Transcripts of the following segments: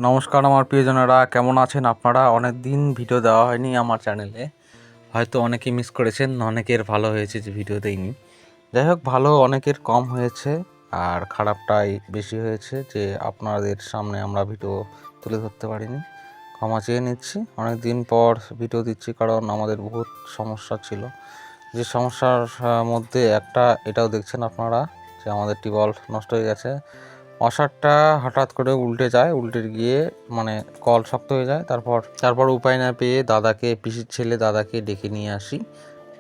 নমস্কার আমার প্রিয়জনেরা, কেমন আছেন আপনারা? অনেক দিন ভিডিও দেওয়া হয়নি আমার চ্যানেলে, হয়তো অনেকে মিস করেছেন, অনেকের ভালো হয়েছে যে ভিডিও দেইনি। যাই হোক, ভালো অনেকের কম হয়েছে আর খারাপটাই বেশি হয়েছে যে আপনাদের সামনে আমরা ভিডিও তুলে ধরতে পারিনি। ক্ষমা চেয়ে নিচ্ছি। অনেক দিন পর ভিডিও দিচ্ছি কারণ আমাদের বহুত সমস্যা ছিল। যে সমস্যার মধ্যে একটা এটাও দেখছেন আপনারা যে আমাদের টিউবওয়েল নষ্ট হয়ে গেছে। ওয়াশারটা হঠাৎ করে উল্টে গিয়ে মানে কল শক্ত হয়ে যায়। তারপর উপায় না পেয়ে পিসির ছেলে দাদাকে ডেকে নিয়ে আসি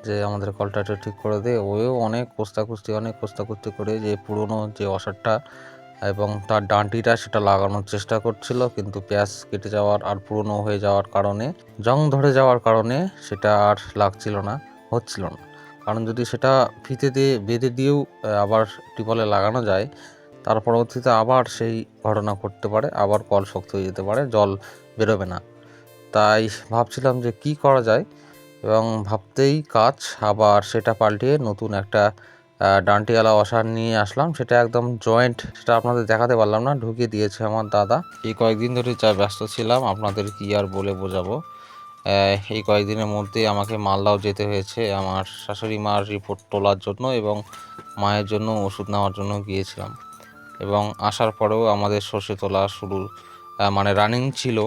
যে আমাদের কলটা একটু ঠিক করে দে। ওও অনেক কোস্তাকুস্তি করে যে পুরনো যে ওয়াশারটা এবং তার ডান্টিটা সেটা লাগানোর চেষ্টা করছিল, কিন্তু প্যাঁচ কেটে যাওয়ার আর পুরনো হয়ে যাওয়ার কারণে, জং ধরে যাওয়ার কারণে সেটা আর হচ্ছিল না। কারণ যদি সেটা ফিতে দিয়ে বেঁধে দিয়েও আবার টিউবওয়েলে লাগানো যায়, তার পরবর্তীতে আবার সেই ঘটনা ঘটতে পারে, আবার কল শক্ত হয়ে যেতে পারে, জল বেরোবে না। তাই ভাবছিলাম যে কি করা যায়, এবং ভাবতেই কাজ আবার সেটা পাল্টিয়ে নতুন একটা ডান্টিওয়ালা ওয়াশার নিয়ে আসলাম। সেটা একদম জয়েন্ট, সেটা আপনাদের দেখাতে পারলাম না, ঢুকিয়ে দিয়েছে আমার দাদা। এই কয়েকদিন ধরে যা ব্যস্ত ছিলাম আপনাদের কি আর বলে বোঝাবো। এই কয়েকদিনের মধ্যে আমাকে মালদাও যেতে হয়েছে আমার শাশুড়ি মার রিপোর্ট তোলার জন্য, এবং মায়ের জন্য ওষুধ নেওয়ার জন্য গিয়েছিলাম। এবং আসার পরেও আমাদের সর্ষে তোলা মানে রানিং ছিল,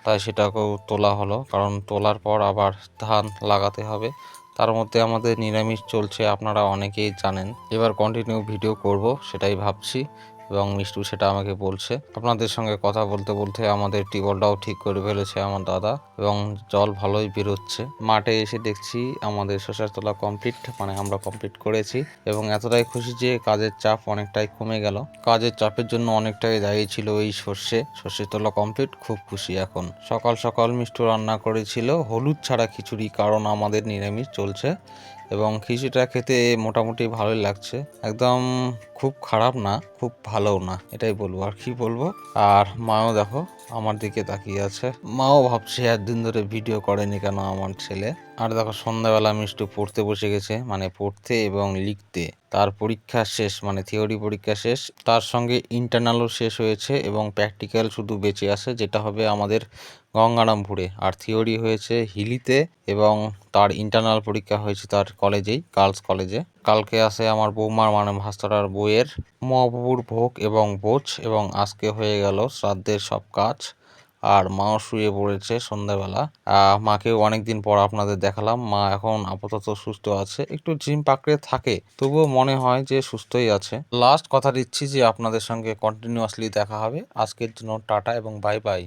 তাই সেটাকেও তোলা হলো, কারণ তোলার পর আবার ধান লাগাতে হবে। তার মধ্যে আমাদের নিরামিষ চলছে, আপনারা অনেকেই জানেন। এবার কন্টিনিউ ভিডিও করব সেটাই ভাবছি, এবং মিষ্টু সেটা আমাকে বলছে। আপনাদের সঙ্গে কথা বলতে বলতে আমাদের টিউবওয়েলটাও ঠিক করে ফেলেছে আমার দাদা, এবং জল ভালোই বেরোচ্ছে। মাঠে এসে দেখছি আমাদের শসার তোলা কমপ্লিট, মানে আমরা কমপ্লিট করেছি, এবং এতটাই খুশি যে কাজের চাপ অনেকটাই কমে গেল। কাজের চাপের জন্য অনেকটাই দায়ী ছিল এই সর্ষে তোলা কমপ্লিট, খুব খুশি এখন। সকাল সকাল মিষ্টু রান্না করেছিল হলুদ ছাড়া খিচুড়ি, কারণ আমাদের নিরামিষ চলছে, এবং খিচুড়িটা খেতে মোটামুটি ভালোই লাগছে। একদম খুব খারাপ না, খুব ভালোও না, এটাই বলবো, আর কি বলবো। আর মাও দেখো আমার দিকে তাকিয়ে আছে, মাও ভাবছে একদিন ধরে ভিডিও করেনি কেন আমার ছেলে। আর দেখো সন্ধ্যাবেলা মিষ্টু পড়তে বসে গেছে, মানে পড়তে এবং লিখতে। তার পরীক্ষা শেষ, মানে থিওরি পরীক্ষা শেষ, তার সঙ্গে ইন্টারনালও শেষ হয়েছে, এবং প্র্যাকটিক্যাল শুধু বেঁচে আছে, যেটা হবে আমাদের গঙ্গারামপুরে। আর থিওরি হয়েছে হিলিতে, এবং তার ইন্টারনাল পরীক্ষা হয়েছে তার কলেজেই, গার্লস কলেজে। কালকে আসে আমার বৌমার মানে ভাস্তারার বইয়ের মহাপ্রভুর ভোগ এবং ভোজ, এবং আজকে হয়ে গেল শ্রাদ্ধের সব কাজ। আর মাও শুয়ে পড়েছে সন্ধ্যাবেলা। মাকেও অনেকদিন পর আপনাদের দেখালাম। মা এখন আপাতত সুস্থ আছে, একটু জিম পাকড়ে থাকে, তবুও মনে হয় যে সুস্থই আছে। লাস্ট কথা দিচ্ছি যে আপনাদের সঙ্গে কন্টিনিউয়াসলি দেখা হবে। আজকের জন্য টাটা এবং বাই বাই।